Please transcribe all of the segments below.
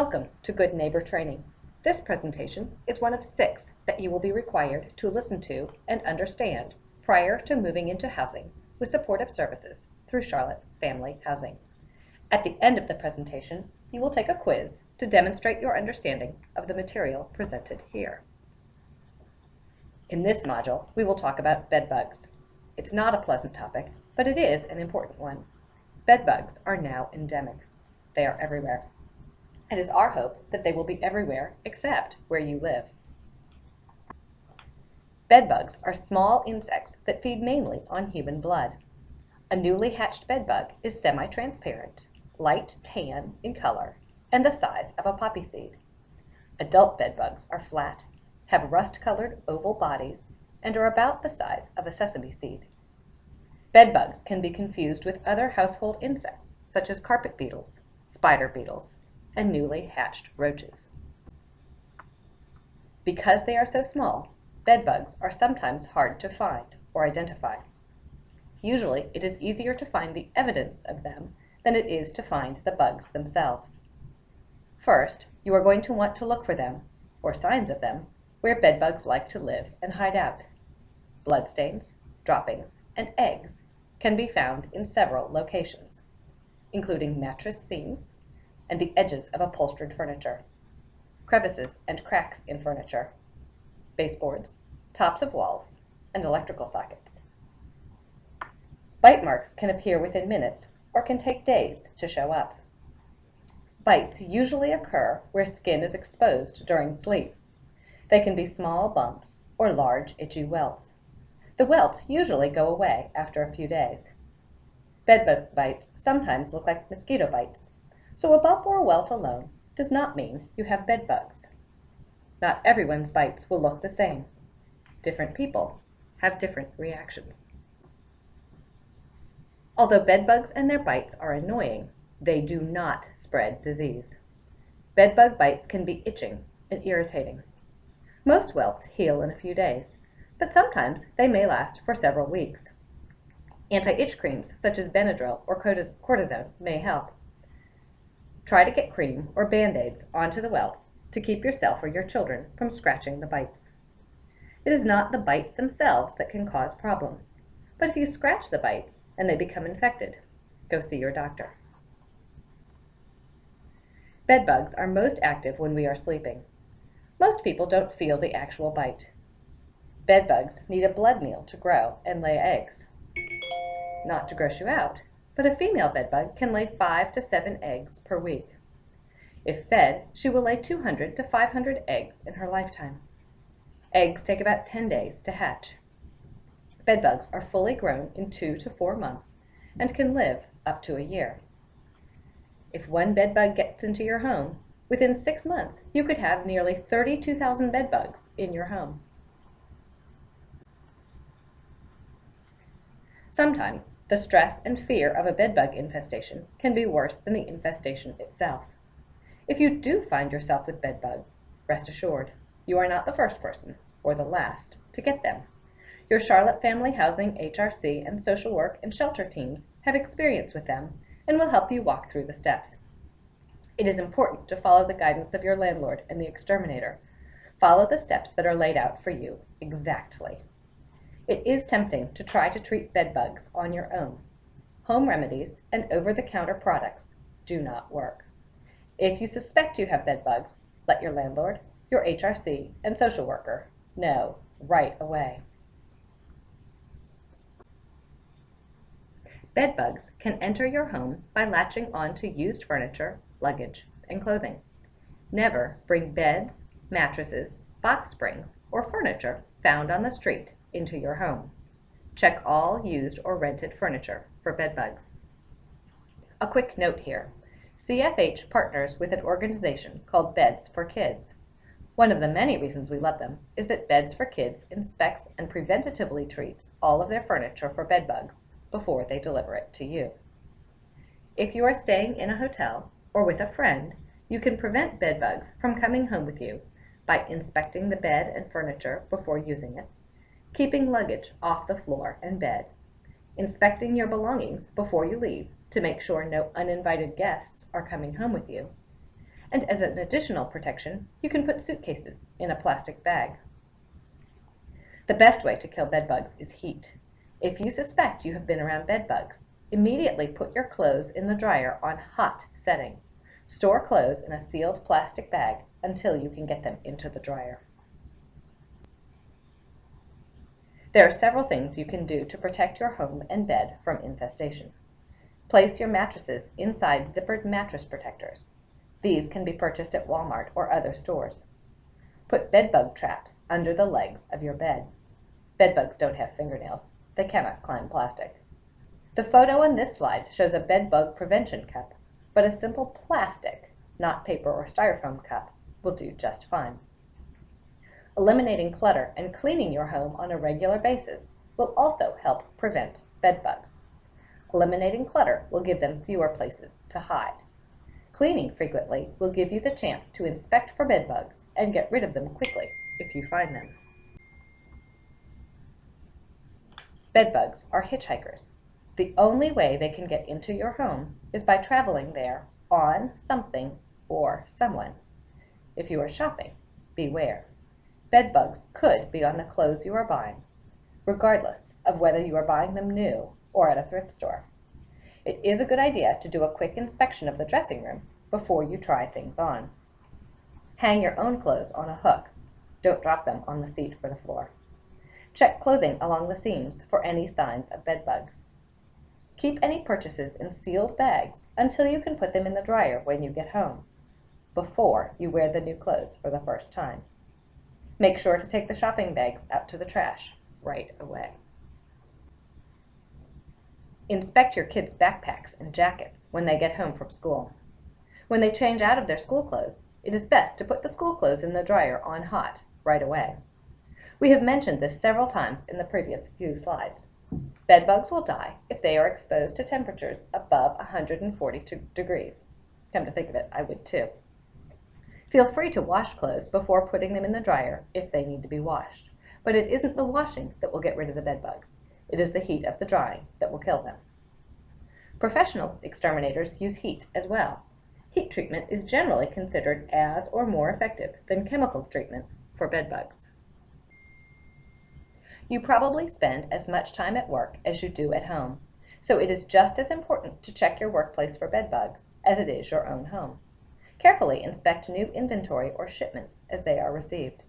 Welcome to Good Neighbor Training. This presentation is one of 6 that you will be required to listen to and understand prior to moving into housing with supportive services through Charlotte Family Housing. At the end of the presentation, you will take a quiz to demonstrate your understanding of the material presented here. In this module, we will talk about bed bugs. It's not a pleasant topic, but it is an important one. Bed bugs are now endemic. They are everywhere. It is our hope that they will be everywhere except where you live. Bed bugs are small insects that feed mainly on human blood. A newly hatched bed bug is semi-transparent, light tan in color, and the size of a poppy seed. Adult bed bugs are flat, have rust-colored oval bodies, and are about the size of a sesame seed. Bed bugs can be confused with other household insects, such as carpet beetles, spider beetles, and newly hatched roaches. Because they are so small, bed bugs are sometimes hard to find or identify. Usually, it is easier to find the evidence of them than it is to find the bugs themselves. First, you are going to want to look for them, or signs of them, where bed bugs like to live and hide out. Bloodstains, droppings, and eggs can be found in several locations, including mattress seams and the edges of upholstered furniture, crevices and cracks in furniture, baseboards, tops of walls, and electrical sockets. Bite marks can appear within minutes or can take days to show up. Bites usually occur where skin is exposed during sleep. They can be small bumps or large itchy welts. The welts usually go away after a few days. Bed bug bites sometimes look like mosquito bites, so a bump or a welt alone does not mean you have bed bugs. Not everyone's bites will look the same. Different people have different reactions. Although bed bugs and their bites are annoying, they do not spread disease. Bed bug bites can be itching and irritating. Most welts heal in a few days, but sometimes they may last for several weeks. Anti-itch creams such as Benadryl or cortisone may help. Try to get cream or Band-Aids onto the welts to keep yourself or your children from scratching the bites. It is not the bites themselves that can cause problems, but if you scratch the bites and they become infected, go see your doctor. Bed bugs are most active when we are sleeping. Most people don't feel the actual bite. Bed bugs need a blood meal to grow and lay eggs. Not to gross you out, but a female bed bug can lay 5 to 7 eggs per week. If fed, she will lay 200 to 500 eggs in her lifetime. Eggs take about 10 days to hatch. Bed bugs are fully grown in 2 to 4 months and can live up to a year. If one bed bug gets into your home, within 6 months you could have nearly 32,000 bed bugs in your home. Sometimes, the stress and fear of a bed bug infestation can be worse than the infestation itself. If you do find yourself with bed bugs, rest assured, you are not the first person, or the last, to get them. Your Charlotte Family Housing, HRC, and social work and shelter teams have experience with them and will help you walk through the steps. It is important to follow the guidance of your landlord and the exterminator. Follow the steps that are laid out for you exactly. It is tempting to try to treat bed bugs on your own. Home remedies and over-the-counter products do not work. If you suspect you have bed bugs, let your landlord, your HRC, and social worker know right away. Bed bugs can enter your home by latching onto used furniture, luggage, and clothing. Never bring beds, mattresses, box springs, or furniture found on the street into your home. Check all used or rented furniture for bed bugs. A quick note here. CFH partners with an organization called Beds for Kids. One of the many reasons we love them is that Beds for Kids inspects and preventatively treats all of their furniture for bed bugs before they deliver it to you. If you are staying in a hotel or with a friend, you can prevent bed bugs from coming home with you by inspecting the bed and furniture before using it, keeping luggage off the floor and bed, inspecting your belongings before you leave to make sure no uninvited guests are coming home with you, And as an additional protection, you can put suitcases in a plastic bag. The best way to kill bed bugs is heat. If you suspect you have been around bed bugs, immediately put your clothes in the dryer on hot setting. Store clothes in a sealed plastic bag until you can get them into the dryer. There are several things you can do to protect your home and bed from infestation. Place your mattresses inside zippered mattress protectors. These can be purchased at Walmart or other stores. Put bed bug traps under the legs of your bed. Bed bugs don't have fingernails. They cannot climb plastic. The photo on this slide shows a bed bug prevention cup, but a simple plastic, not paper or styrofoam cup, will do just fine. Eliminating clutter and cleaning your home on a regular basis will also help prevent bed bugs. Eliminating clutter will give them fewer places to hide. Cleaning frequently will give you the chance to inspect for bed bugs and get rid of them quickly if you find them. Bed bugs are hitchhikers. The only way they can get into your home is by traveling there on something or someone. If you are shopping, beware. Bed bugs could be on the clothes you are buying, regardless of whether you are buying them new or at a thrift store. It is a good idea to do a quick inspection of the dressing room before you try things on. Hang your own clothes on a hook. Don't drop them on the seat or the floor. Check clothing along the seams for any signs of bed bugs. Keep any purchases in sealed bags until you can put them in the dryer when you get home, before you wear the new clothes for the first time. Make sure to take the shopping bags out to the trash right away. Inspect your kids' backpacks and jackets when they get home from school. When they change out of their school clothes, it is best to put the school clothes in the dryer on hot right away. We have mentioned this several times in the previous few slides. Bed bugs will die if they are exposed to temperatures above 142 degrees. Come to think of it, I would too. Feel free to wash clothes before putting them in the dryer if they need to be washed, but it isn't the washing that will get rid of the bed bugs. It is the heat of the drying that will kill them. Professional exterminators use heat as well. Heat treatment is generally considered as or more effective than chemical treatment for bed bugs. You probably spend as much time at work as you do at home, so it is just as important to check your workplace for bed bugs as it is your own home. Carefully inspect new inventory or shipments as they are received.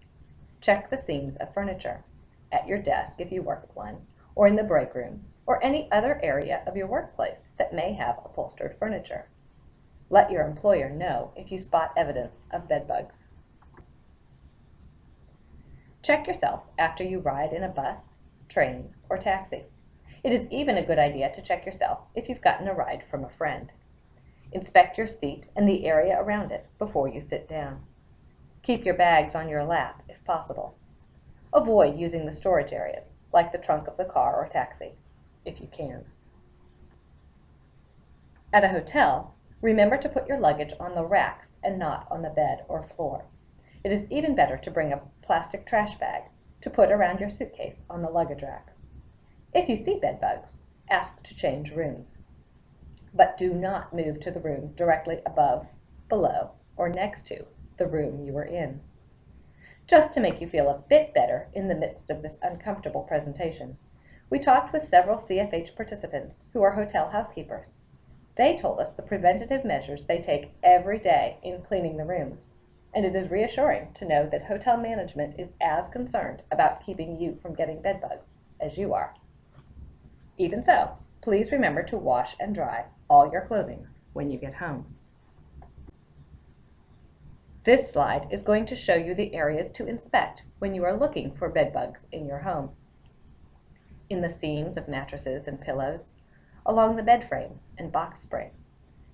Check the seams of furniture, at your desk if you work at one, or in the break room, or any other area of your workplace that may have upholstered furniture. Let your employer know if you spot evidence of bed bugs. Check yourself after you ride in a bus, train, or taxi. It is even a good idea to check yourself if you've gotten a ride from a friend. Inspect your seat and the area around it before you sit down. Keep your bags on your lap if possible. Avoid using the storage areas, like the trunk of the car or taxi, if you can. At a hotel, remember to put your luggage on the racks and not on the bed or floor. It is even better to bring a plastic trash bag to put around your suitcase on the luggage rack. If you see bed bugs, ask to change rooms. But do not move to the room directly above, below, or next to the room you are in. Just to make you feel a bit better in the midst of this uncomfortable presentation, we talked with several CFH participants who are hotel housekeepers. They told us the preventative measures they take every day in cleaning the rooms, and it is reassuring to know that hotel management is as concerned about keeping you from getting bed bugs as you are. Even so, please remember to wash and dry all your clothing when you get home. This slide is going to show you the areas to inspect when you are looking for bed bugs in your home. In the seams of mattresses and pillows, along the bed frame and box spring,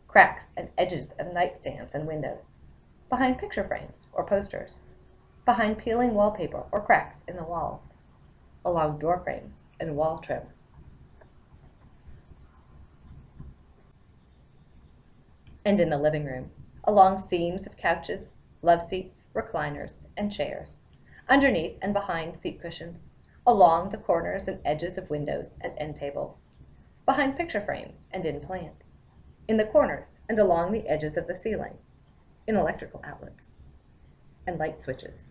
cracks and edges of nightstands and windows, behind picture frames or posters, behind peeling wallpaper or cracks in the walls, along door frames and wall trim. And in the living room, along seams of couches, love seats, recliners, and chairs, underneath and behind seat cushions, along the corners and edges of windows and end tables, behind picture frames and in plants, in the corners and along the edges of the ceiling, in electrical outlets and light switches.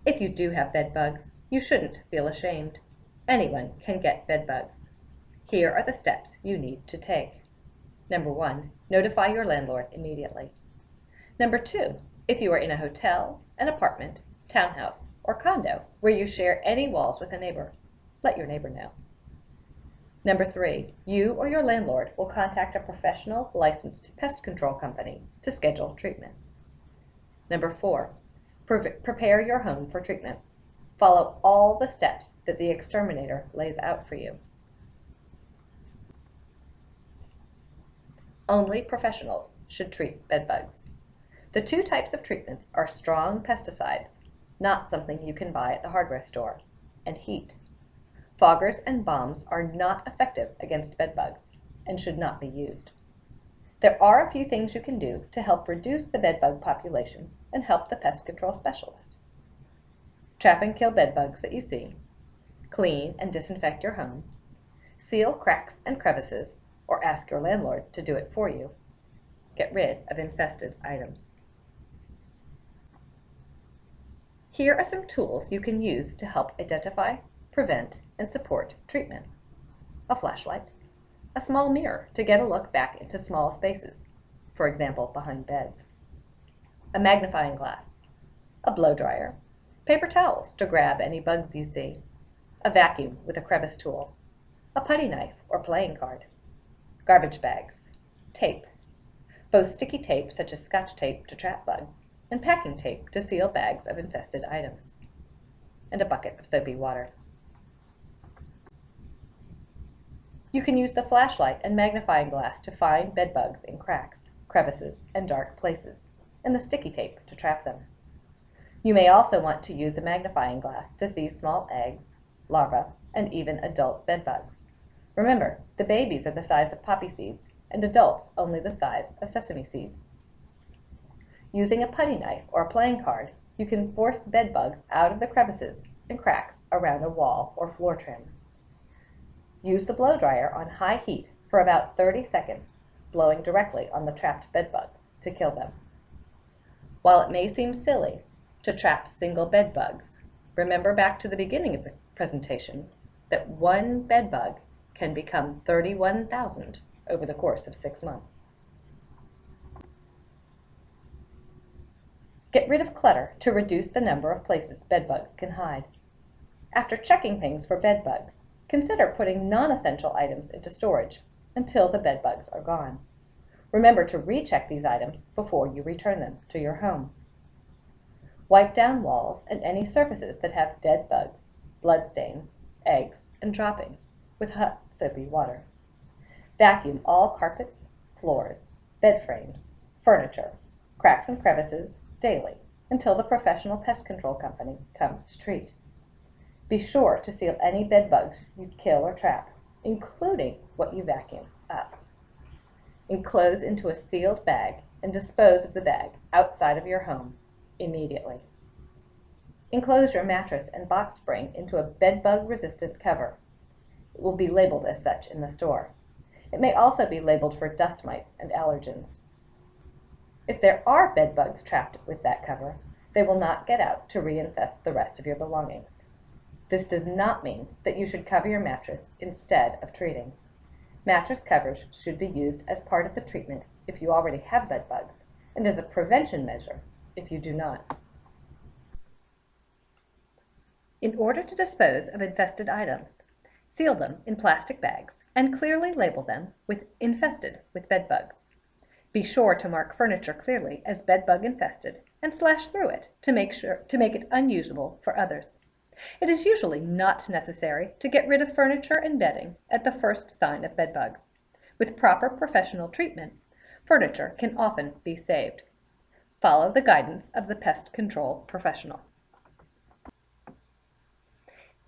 If you do have bed bugs, you shouldn't feel ashamed. Anyone can get bed bugs. Here are the steps you need to take. Number 1, notify your landlord immediately. Number 2, if you are in a hotel, an apartment, townhouse, or condo where you share any walls with a neighbor, let your neighbor know. Number 3, you or your landlord will contact a professional licensed pest control company to schedule treatment. Number 4, prepare your home for treatment. Follow all the steps that the exterminator lays out for you. Only professionals should treat bed bugs. The 2 types of treatments are strong pesticides, not something you can buy at the hardware store, and heat. Foggers and bombs are not effective against bed bugs and should not be used. There are a few things you can do to help reduce the bed bug population and help the pest control specialist. Trap and kill bed bugs that you see, clean and disinfect your home, seal cracks and crevices, or ask your landlord to do it for you. Get rid of infested items. Here are some tools you can use to help identify, prevent, and support treatment. A flashlight, a small mirror to get a look back into small spaces, for example, behind beds, a magnifying glass, a blow dryer, paper towels to grab any bugs you see, a vacuum with a crevice tool, a putty knife or playing card, garbage bags, tape, both sticky tape such as Scotch tape to trap bugs, and packing tape to seal bags of infested items, and a bucket of soapy water. You can use the flashlight and magnifying glass to find bed bugs in cracks, crevices, and dark places, and the sticky tape to trap them. You may also want to use a magnifying glass to see small eggs, larvae, and even adult bed bugs. Remember, the babies are the size of poppy seeds, and adults only the size of sesame seeds. Using a putty knife or a playing card, you can force bed bugs out of the crevices and cracks around a wall or floor trim. Use the blow dryer on high heat for about 30 seconds, blowing directly on the trapped bed bugs to kill them. While it may seem silly to trap single bed bugs, remember back to the beginning of the presentation that one bed bug can become 31,000 over the course of 6 months. Get rid of clutter to reduce the number of places bed bugs can hide. After checking things for bed bugs, consider putting non-essential items into storage until the bed bugs are gone. Remember to recheck these items before you return them to your home. Wipe down walls and any surfaces that have dead bugs, bloodstains, eggs, and droppings with hot soapy water. Vacuum all carpets, floors, bed frames, furniture, cracks and crevices daily until the professional pest control company comes to treat. Be sure to seal any bed bugs you kill or trap, including what you vacuum up. Enclose into a sealed bag and dispose of the bag outside of your home immediately. Enclose your mattress and box spring into a bed bug resistant cover. It will be labeled as such in the store. It may also be labeled for dust mites and allergens. If there are bed bugs trapped with that cover, they will not get out to reinfest the rest of your belongings. This does not mean that you should cover your mattress instead of treating. Mattress covers should be used as part of the treatment if you already have bed bugs, and as a prevention measure if you do not. In order to dispose of infested items, seal them in plastic bags and clearly label them with infested with bed bugs. Be sure to mark furniture clearly as bed bug infested and slash through it to make it unusable for others. It is usually not necessary to get rid of furniture and bedding at the first sign of bed bugs. With proper professional treatment, furniture can often be saved. Follow the guidance of the pest control professional.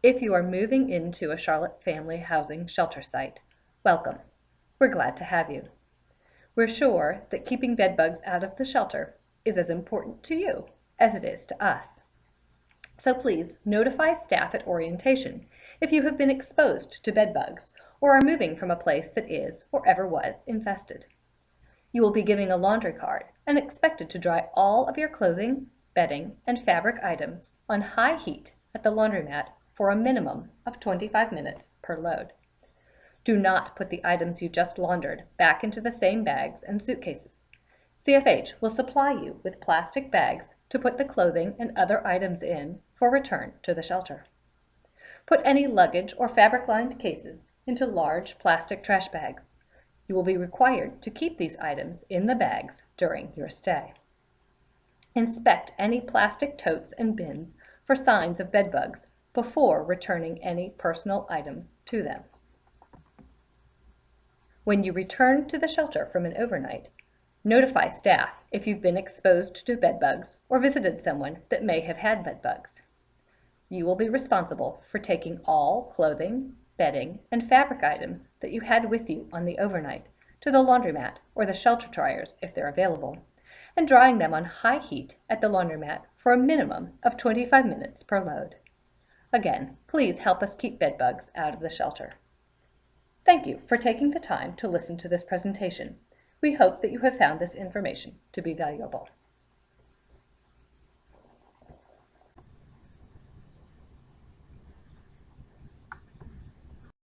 If you are moving into a Charlotte Family Housing Shelter site, welcome. We're glad to have you. We're sure that keeping bed bugs out of the shelter is as important to you as it is to us. So please notify staff at orientation if you have been exposed to bed bugs or are moving from a place that is or ever was infested. You will be giving a laundry card and expected to dry all of your clothing, bedding, and fabric items on high heat at the laundromat for a minimum of 25 minutes per load. Do not put the items you just laundered back into the same bags and suitcases. CFH will supply you with plastic bags to put the clothing and other items in for return to the shelter. Put any luggage or fabric-lined cases into large plastic trash bags. You will be required to keep these items in the bags during your stay. Inspect any plastic totes and bins for signs of bed bugs before returning any personal items to them. When you return to the shelter from an overnight, notify staff if you've been exposed to bed bugs or visited someone that may have had bed bugs. You will be responsible for taking all clothing, bedding, and fabric items that you had with you on the overnight to the laundromat or the shelter dryers if they're available, and drying them on high heat at the laundromat for a minimum of 25 minutes per load. Again, please help us keep bed bugs out of the shelter. Thank you for taking the time to listen to this presentation. We hope that you have found this information to be valuable.